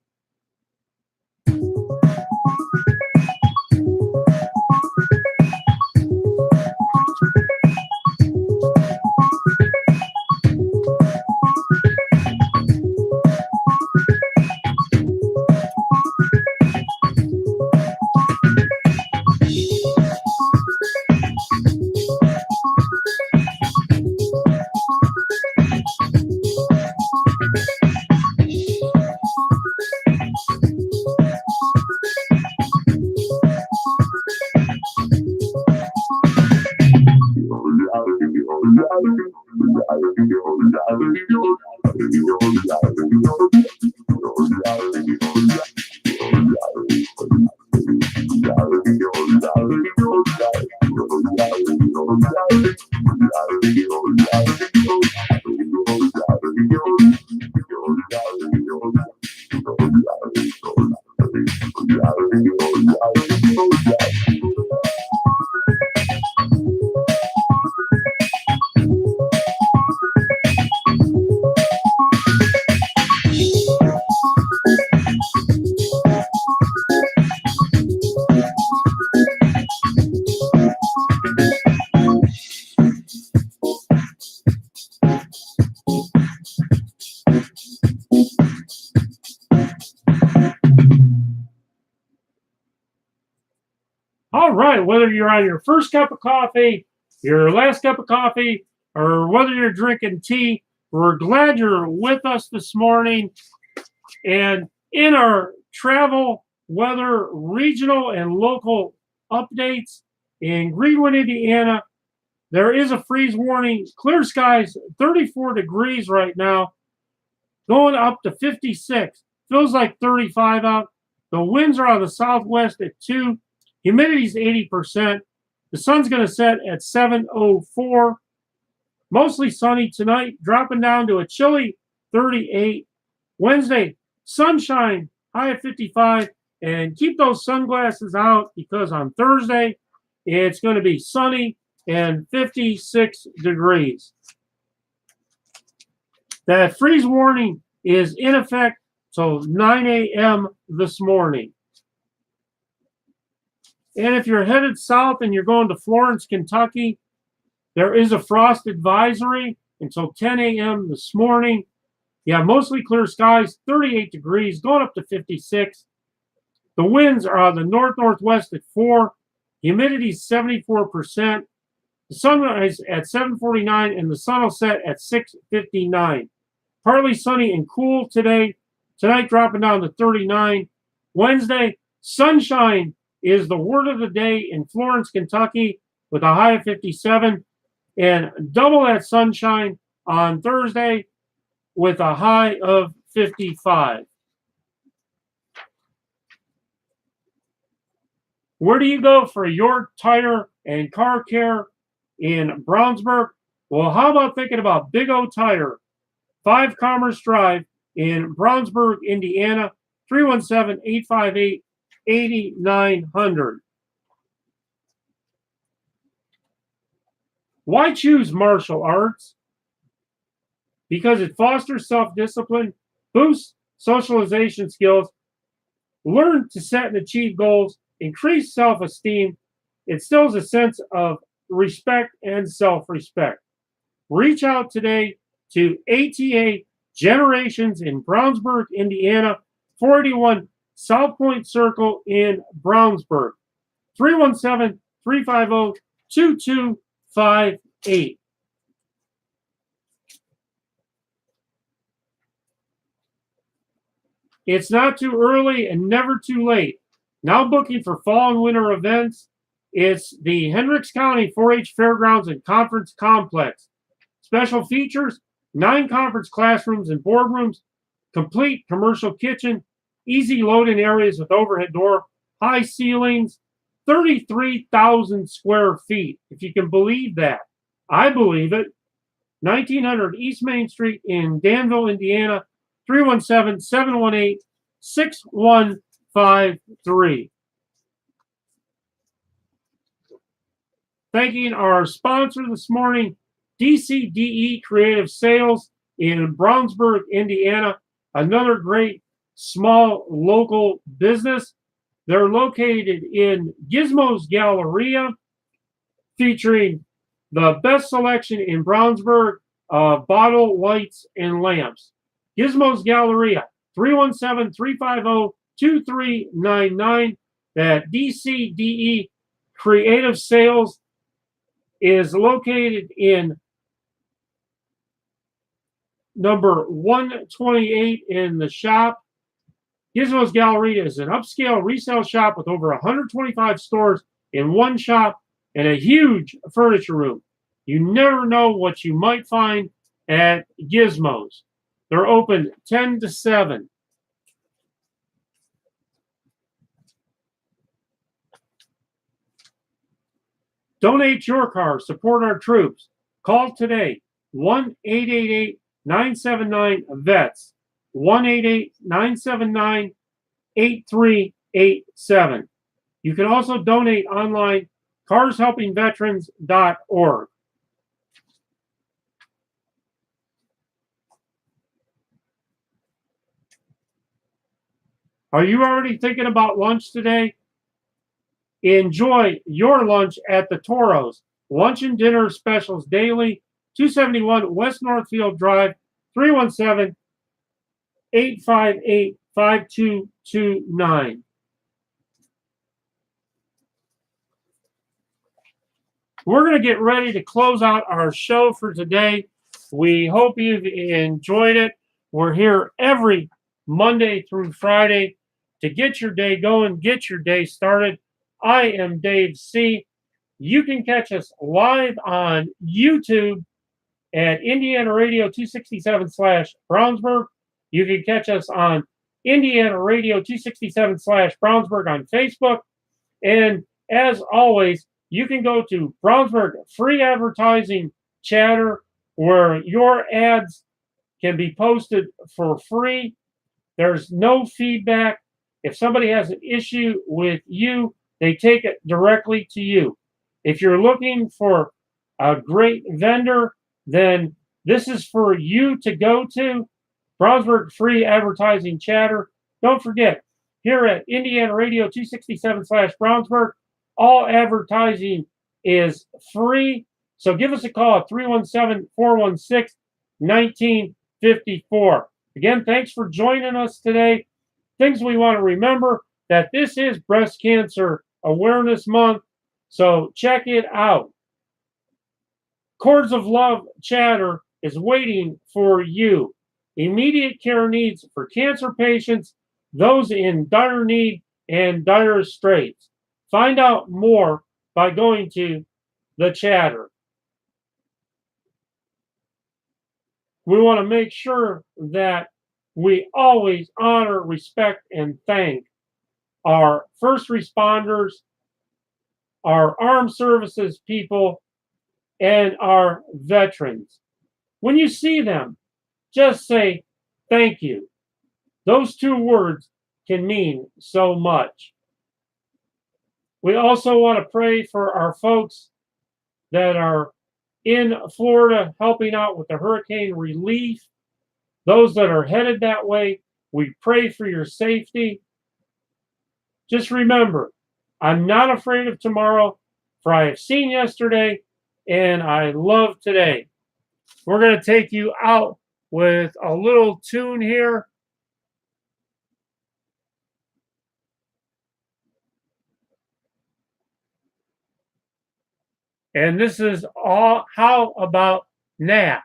All right, whether you're on your first cup of coffee, your last cup of coffee, or whether you're drinking tea, we're glad you're with us this morning. And in our travel, weather, regional, and local updates in Greenwood, Indiana, there is a freeze warning. Clear skies, 34 degrees right now, going up to 56. Feels like 35 out. The winds are out of the southwest at 2. Humidity is 80%. The sun's going to set at 7:04. Mostly sunny tonight, dropping down to a chilly 38. Wednesday, sunshine, high of 55. And keep those sunglasses out because on Thursday, it's going to be sunny and 56 degrees. That freeze warning is in effect till 9 a.m. this morning. And if you're headed south and you're going to Florence, Kentucky, there is a frost advisory until 10 a.m. this morning. Yeah, mostly clear skies, 38 degrees, going up to 56. The winds are out of the north-northwest at 4. Humidity is 74%. The sunrise at 7:49 and the sun will set at 6:59. Partly sunny and cool today. Tonight dropping down to 39. Wednesday, sunshine is the word of the day in Florence, Kentucky, with a high of 57, and double that sunshine on Thursday with a high of 55. Where do you go for your tire and car care in Brownsburg? Well, how about thinking about Big O Tire, 5 Commerce Drive in Brownsburg, Indiana, 317-858-8900. Why choose martial arts? Because it fosters self-discipline, boosts socialization skills, learn to set and achieve goals, increase self-esteem, instills a sense of respect and self-respect. Reach out today to ATA Generations in Brownsburg, Indiana, 481 South Point Circle in Brownsburg, 317-350-2258. It's not too early and never too late. Now booking for fall and winter events. It's the Hendricks County 4-H Fairgrounds and Conference Complex. Special features, 9 conference classrooms and boardrooms, complete commercial kitchen, easy loading areas with overhead door, high ceilings, 33,000 square feet, if you can believe that. I believe it. 1900 East Main Street in Danville, Indiana, 317-718-6153. Thanking our sponsor this morning, DCDE Creative Sales in Brownsburg, Indiana. Another great small local business. They're located in Gizmo's Galleria, featuring the best selection in Brownsburg of bottle lights and lamps. Gizmo's Galleria, 317-350-2399. That DCDE Creative Sales is located in number 128 in the shop. Gizmo's Galleria is an upscale resale shop with over 125 stores in one shop and a huge furniture room. You never know what you might find at Gizmo's. They're open 10 to 7. Donate your car. Support our troops. Call today. 1-888-979-VETS. 1-888-979-8387. You can also donate online, carshelpingveterans.org. Are you already thinking about lunch today? Enjoy your lunch at the Toros. Lunch and dinner specials daily. 271 West Northfield Drive, 317-858-5229. We're going to get ready to close out our show for today. We hope you've enjoyed it. We're here every Monday through Friday to get your day going, get your day started. I am Dave C. You can catch us live on YouTube at Indiana Radio 267/Brownsburg. You can catch us on Indiana Radio 267/Brownsburg on Facebook. And as always, you can go to Brownsburg Free Advertising Chatter, where your ads can be posted for free. There's no feedback. If somebody has an issue with you, they take it directly to you. If you're looking for a great vendor, then this is for you to go to. Brownsburg Free Advertising Chatter. Don't forget, here at Indiana Radio 267/Brownsburg, all advertising is free. So give us a call at 317-416-1954. Again, thanks for joining us today. Things we want to remember, that this is Breast Cancer Awareness Month, so check it out. Chords of Love Chatter is waiting for you. Immediate care needs for cancer patients, those in dire need and dire straits. Find out more by going to the chatter. We want to make sure that we always honor, respect, and thank our first responders, our armed services people, and our veterans. When you see them, just say thank you. Those two words can mean so much. We also want to pray for our folks that are in Florida helping out with the hurricane relief. Those that are headed that way, we pray for your safety. Just remember, I'm not afraid of tomorrow, for I have seen yesterday and I love today. We're going to take you out with a little tune here. And this is all How About Now.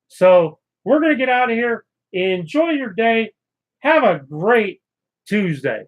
So we're going to get out of here. Enjoy your day. Have a great Tuesday.